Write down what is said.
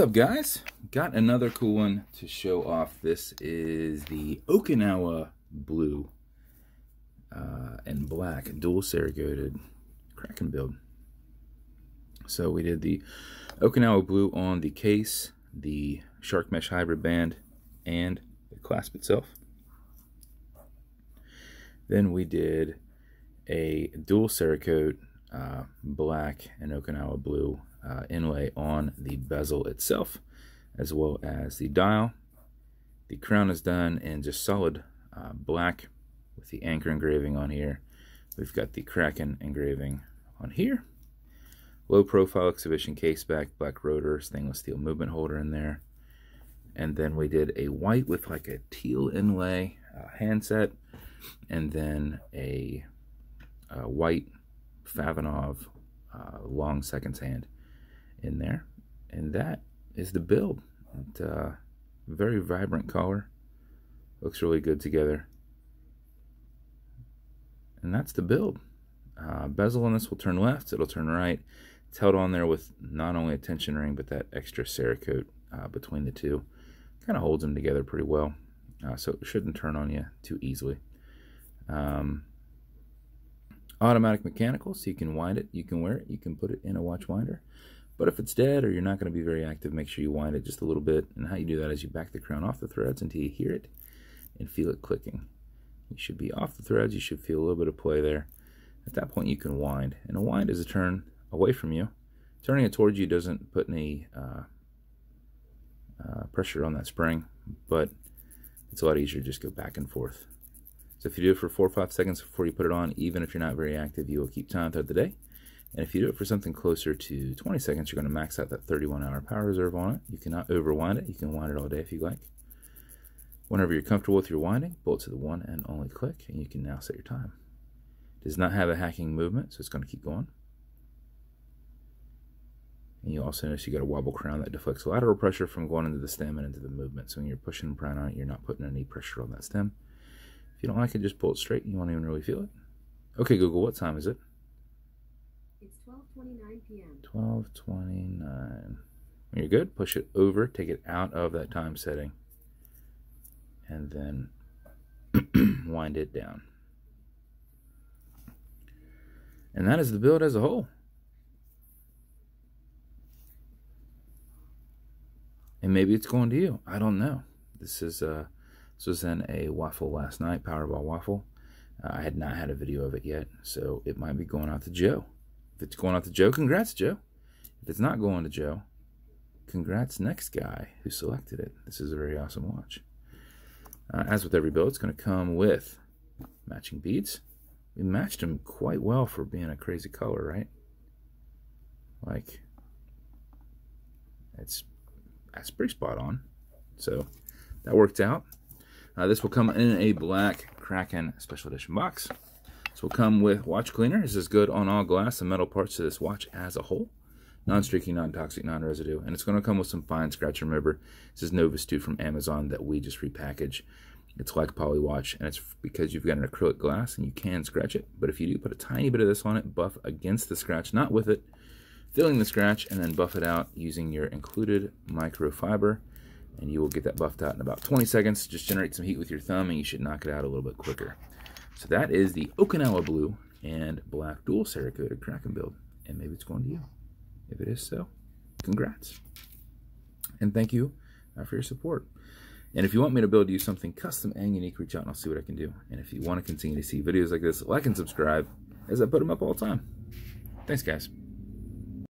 up, guys? Got another cool one to show off. This is the Okinawa Blue and Black dual cerakoted Kraken build. So we did the Okinawa Blue on the case, the shark mesh hybrid band, and the clasp itself. Then we did a dual cerakote black and Okinawa Blue inlay on the bezel itself, as well as the dial. The crown is done in just solid black with the anchor engraving on here. We've got the Kraken engraving on here. Low profile exhibition caseback, black rotor, stainless steel movement holder in there. And then we did a white with like a teal inlay handset, and then a white Favinov long seconds hand in there. And that is the build. Very vibrant color, looks really good together, and that's the build. Bezel on this will turn left, it'll turn right. It's held on there with not only a tension ring, but that extra cerakote between the two. Kind of holds them together pretty well, so it shouldn't turn on you too easily. Automatic mechanical, so you can wind it, you can wear it, you can put it in a watch winder. But if it's dead or you're not going to be very active, make sure you wind it just a little bit. And how you do that is you back the crown off the threads until you hear it and feel it clicking. You should be off the threads, you should feel a little bit of play there. At that point you can wind. And a wind is a turn away from you. Turning it towards you doesn't put any pressure on that spring, but it's a lot easier to just go back and forth. So if you do it for 4 or 5 seconds before you put it on, even if you're not very active, you will keep time throughout the day. And if you do it for something closer to 20 seconds, you're going to max out that 31-hour power reserve on it. You cannot overwind it. You can wind it all day if you like. Whenever you're comfortable with your winding, pull it to the one and only click, and you can now set your time. It does not have a hacking movement, so it's going to keep going. And you also notice you got a wobble crown that deflects lateral pressure from going into the stem and into the movement. So when you're pushing and prying on it, you're not putting any pressure on that stem. If you don't like it, just pull it straight. You won't even really feel it. Okay, Google, what time is it? It's 12:29 p.m. 12:29. When you're good, push it over, take it out of that time setting, and then wind it down. And that is the build as a whole. And maybe it's going to you. I don't know. This was in a waffle last night, Powerball waffle. I had not had a video of it yet, so it might be going out to Joe. If it's going out to Joe, congrats, Joe. If it's not going to Joe, congrats next guy who selected it. This is a very awesome watch. As with every build, it's going to come with matching beads. We matched them quite well for being a crazy color, right? Like, that's pretty spot on. So that worked out. This will come in a black Kraken special edition box. This will come with watch cleaner. This is good on all glass and metal parts of this watch as a whole. Non-streaky, non-toxic, non-residue. And it's going to come with some fine scratch remover. This is Novus 2 from Amazon that we just repackage. It's like poly watch, and it's because you've got an acrylic glass and you can scratch it. But if you do put a tiny bit of this on it, buff against the scratch, not with it, filling the scratch, and then buff it out using your included microfiber, and you will get that buffed out in about 20 seconds. Just generate some heat with your thumb, and you should knock it out a little bit quicker. So that is the Okinawa Blue and Black dual cerakoted Kraken build, and maybe it's going to you. If it is so, congrats. And thank you for your support. And if you want me to build you something custom and unique, reach out and I'll see what I can do. And if you want to continue to see videos like this, like and subscribe, as I put them up all the time. Thanks, guys.